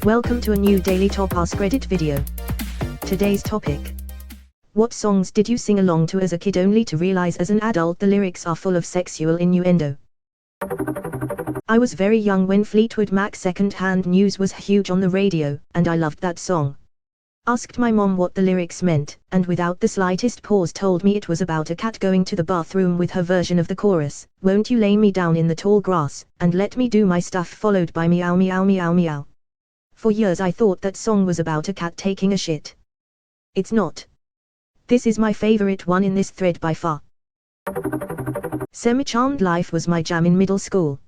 Welcome to a new daily top Askreddit video. Today's topic. What songs did you sing along to as a kid only to realize as an adult the lyrics are full of sexual innuendo? I was very young when Fleetwood Mac's Second-Hand News was huge on the radio, and I loved that song. Asked my mom what the lyrics meant, and without the slightest pause told me it was about a cat going to the bathroom with her version of the chorus, "Won't you lay me down in the tall grass, and let me do my stuff," followed by meow meow meow meow. For years I thought that song was about a cat taking a shit. It's not. This is my favorite one in this thread by far. Semi-Charmed Life was my jam in middle school.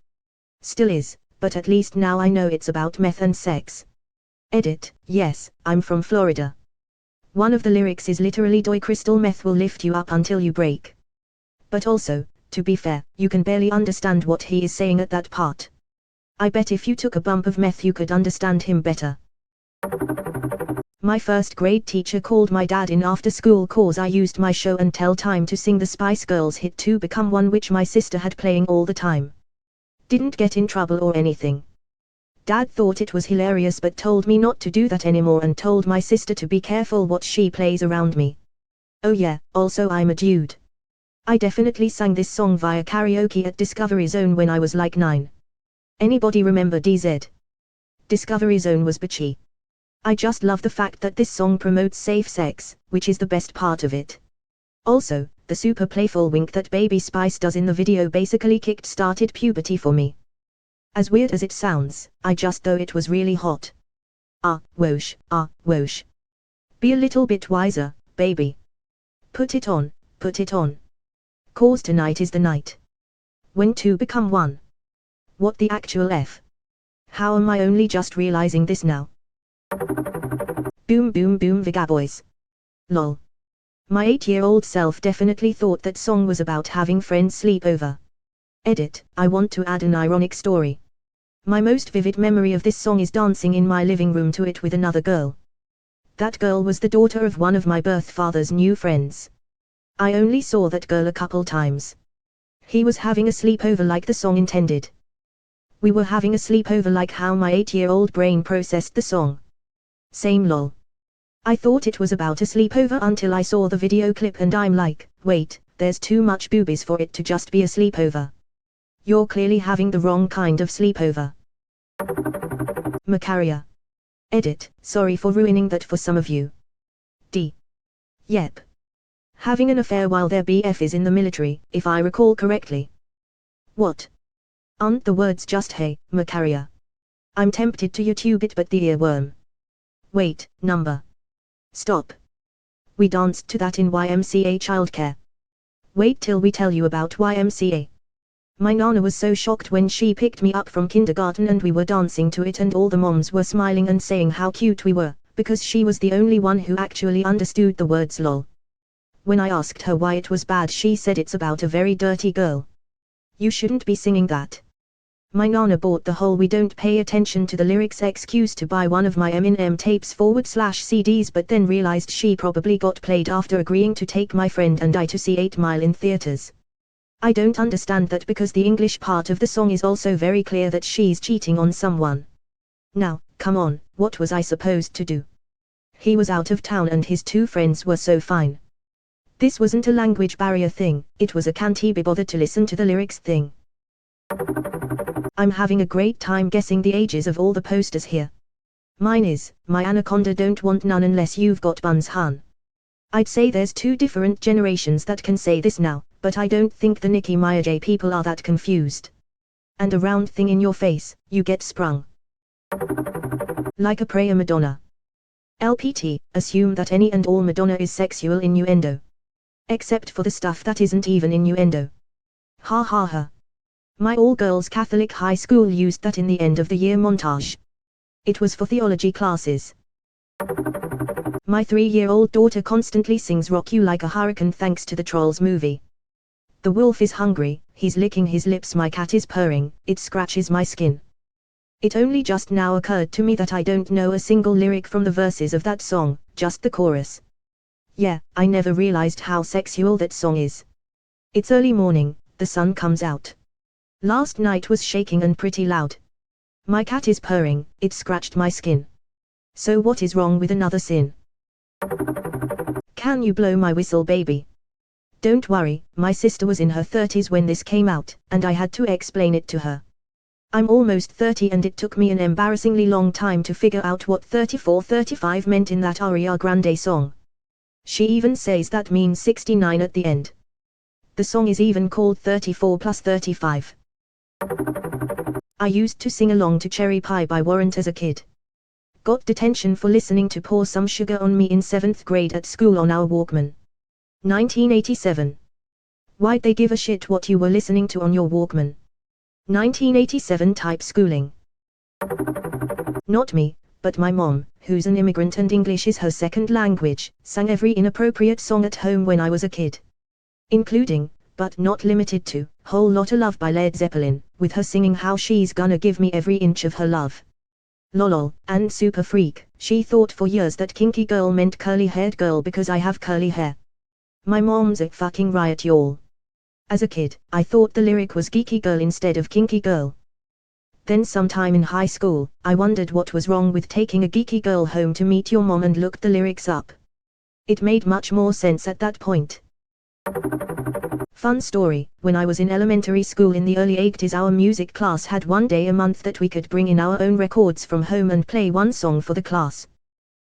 Still is, but at least now I know it's about meth and sex. Edit, yes, I'm from Florida. One of the lyrics is literally "Doi crystal meth will lift you up until you break." But also, to be fair, you can barely understand what he is saying at that part. I bet if you took a bump of meth you could understand him better. My first grade teacher called my dad in after school cause I used my show and tell time to sing the Spice Girls hit "To Become One," which my sister had playing all the time. Didn't get in trouble or anything. Dad thought it was hilarious but told me not to do that anymore and told my sister to be careful what she plays around me. Oh yeah, also I'm a dude. I definitely sang this song via karaoke at Discovery Zone when I was like 9. Anybody remember DZ? Discovery Zone was bitchy. I just love the fact that this song promotes safe sex, which is the best part of it. Also, the super playful wink that Baby Spice does in the video basically kick-started puberty for me. As weird as it sounds, I just thought it was really hot. Whoosh, whoosh. Be a little bit wiser, baby. Put it on, cause tonight is the night. When two become one. What the actual F? How am I only just realizing this now? Boom boom boom Vigaboys. Lol. My 8-year-old self definitely thought that song was about having friends sleep over. Edit, I want to add an ironic story. My most vivid memory of this song is dancing in my living room to it with another girl. That girl was the daughter of one of my birth father's new friends. I only saw that girl a couple times. He was having a sleepover like the song intended. We were having a sleepover like how my 8-year-old brain processed the song. Same lol. I thought it was about a sleepover until I saw the video clip and I'm like, wait, there's too much boobies for it to just be a sleepover. You're clearly having the wrong kind of sleepover. Macaria. Edit, sorry for ruining that for some of you. D. Yep. Having an affair while their BF is in the military, if I recall correctly. What? Aren't the words just "Hey, Macaria"? I'm tempted to YouTube it but the earworm. Wait, number. Stop. We danced to that in YMCA childcare. Wait till we tell you about YMCA. My nana was so shocked when she picked me up from kindergarten and we were dancing to it and all the moms were smiling and saying how cute we were, because she was the only one who actually understood the words lol. When I asked her why it was bad she said it's about a very dirty girl. You shouldn't be singing that. My nana bought the whole "we don't pay attention to the lyrics" excuse to buy one of my Eminem tapes /CDs but then realized she probably got played after agreeing to take my friend and I to see 8 Mile in theaters. I don't understand that because the English part of the song is also very clear that she's cheating on someone. Now, come on, what was I supposed to do? He was out of town and his 2 friends were so fine. This wasn't a language barrier thing, it was a can't he be bothered to listen to the lyrics thing. I'm having a great time guessing the ages of all the posters here. Mine is, "My anaconda don't want none unless you've got buns hun." I'd say there's 2 different generations that can say this now, but I don't think the Nicki Minaj people are that confused. And a round thing in your face, you get sprung. Like a prayer Madonna. LPT, assume that any and all Madonna is sexual innuendo. Except for the stuff that isn't even innuendo. Ha ha ha. My all-girls Catholic high school used that in the end of the year montage. It was for theology classes. My 3-year-old daughter constantly sings "Rock You Like a Hurricane" thanks to the Trolls movie. The wolf is hungry, he's licking his lips, my cat is purring, it scratches my skin. It only just now occurred to me that I don't know a single lyric from the verses of that song, just the chorus. Yeah, I never realized how sexual that song is. It's early morning, the sun comes out. Last night was shaking and pretty loud. My cat is purring, it scratched my skin. So what is wrong with another sin? Can you blow my whistle, baby? Don't worry, my sister was in her 30s when this came out, and I had to explain it to her. I'm almost 30 and it took me an embarrassingly long time to figure out what 34-35 meant in that Ariana Grande song. She even says that means 69 at the end. The song is even called 34 plus 35. I used to sing along to Cherry Pie by Warrant as a kid. Got detention for listening to Pour Some Sugar on Me in 7th grade at school on our Walkman. 1987. Why'd they give a shit what you were listening to on your Walkman? 1987 type schooling. Not me, but my mom, who's an immigrant and English is her second language, sang every inappropriate song at home when I was a kid. Including, but not limited to, Whole Lotta Love by Led Zeppelin, with her singing How She's Gonna Give Me Every Inch of Her Love. Lolol, and Super Freak, she thought for years that kinky girl meant curly-haired girl because I have curly hair. My mom's a fucking riot, y'all. As a kid, I thought the lyric was geeky girl instead of kinky girl. Then sometime in high school, I wondered what was wrong with taking a geeky girl home to meet your mom and looked the lyrics up. It made much more sense at that point. Fun story, when I was in elementary school in the early 80s, our music class had one day a month that we could bring in our own records from home and play one song for the class.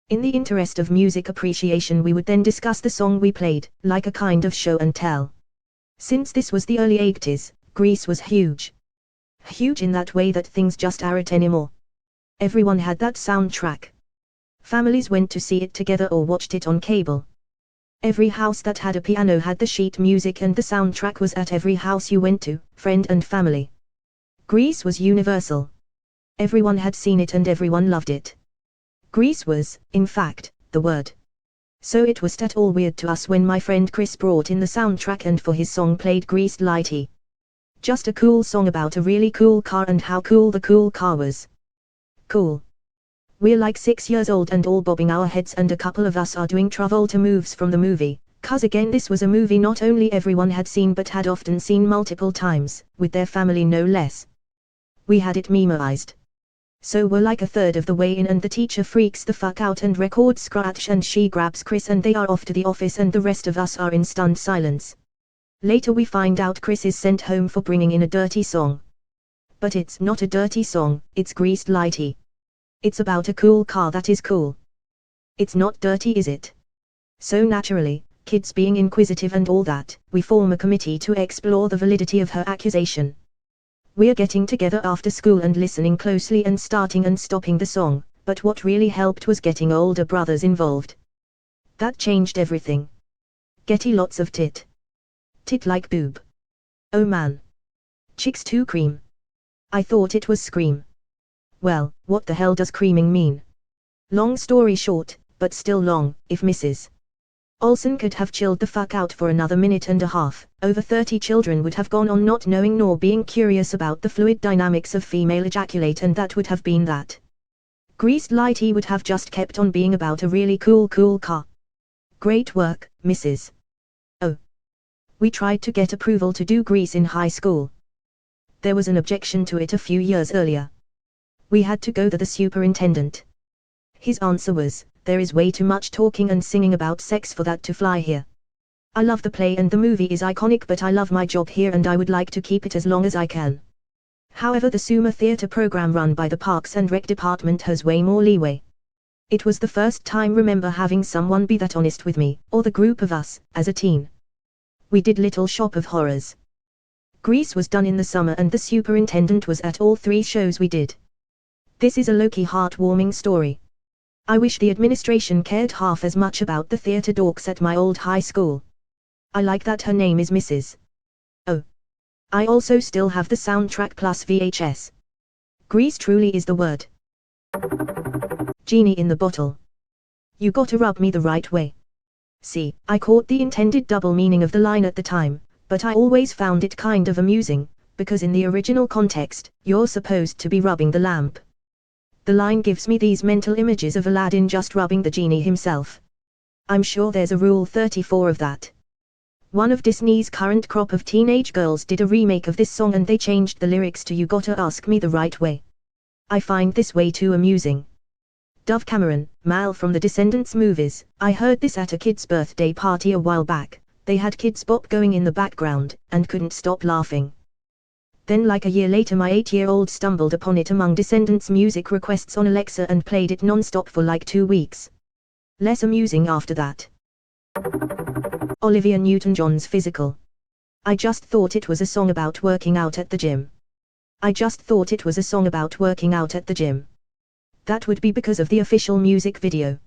In the interest of music appreciation, we would then discuss the song we played, like a kind of show and tell. Since this was the early 80s, Grease was huge. Huge in that way that things just aren't anymore. Everyone had that soundtrack. Families went to see it together or watched it on cable. Every house that had a piano had the sheet music and the soundtrack was at every house you went to, friend and family. Grease was universal. Everyone had seen it and everyone loved it. Grease was, in fact, the word. So it was at all weird to us when my friend Chris brought in the soundtrack and for his song played Greased Lightly. Just a cool song about a really cool car and how cool the cool car was. Cool. We're like 6 years old and all bobbing our heads and a couple of us are doing Travolta moves from the movie, 'cause again this was a movie not only everyone had seen but had often seen multiple times, with their family no less. We had it memorized. So we're like a third of the way in and the teacher freaks the fuck out and records scratch and she grabs Chris and they are off to the office and the rest of us are in stunned silence. Later we find out Chris is sent home for bringing in a dirty song. But it's not a dirty song, it's Greased Lightly. It's about a cool car that is cool. It's not dirty, is it? So naturally, kids being inquisitive and all that, we form a committee to explore the validity of her accusation. We're getting together after school and listening closely and starting and stopping the song, but what really helped was getting older brothers involved. That changed everything. Getty lots of tit. Tit like boob. Oh man. Chicks too cream. I thought it was scream. Well, what the hell does creaming mean? Long story short, but still long, if Mrs. Olsen could have chilled the fuck out for another minute and a half, over 30 children would have gone on not knowing nor being curious about the fluid dynamics of female ejaculate and that would have been that. Greased Lightly would have just kept on being about a really cool car. Great work, Mrs. Oh. We tried to get approval to do Grease in high school. There was an objection to it a few years earlier. We had to go to the superintendent. His answer was, there is way too much talking and singing about sex for that to fly here. I love the play and the movie is iconic but I love my job here and I would like to keep it as long as I can. However, the Summer Theatre program run by the Parks and Rec department has way more leeway. It was the first time remember having someone be that honest with me, or the group of us, as a teen. We did Little Shop of Horrors. Grease was done in the summer and the superintendent was at all 3 shows we did. This is a low-key heartwarming story. I wish the administration cared half as much about the theatre dorks at my old high school. I like that her name is Mrs. Oh. I also still have the soundtrack plus VHS. Grease truly is the word. Genie in the bottle. You gotta rub me the right way. See, I caught the intended double meaning of the line at the time, but I always found it kind of amusing, because in the original context, you're supposed to be rubbing the lamp. The line gives me these mental images of Aladdin just rubbing the genie himself. I'm sure there's a Rule 34 of that. One of Disney's current crop of teenage girls did a remake of this song and they changed the lyrics to You Gotta Ask Me the Right Way. I find this way too amusing. Dove Cameron, Mal from the Descendants movies. I heard this at a kid's birthday party a while back. They had Kids Bop going in the background, and couldn't stop laughing. Then like a year later my 8-year-old stumbled upon it among Descendants music requests on Alexa and played it non-stop for like 2 weeks. Less amusing after that. Olivia Newton-John's Physical. I just thought it was a song about working out at the gym. I just thought it was a song about working out at the gym. That would be because of the official music video.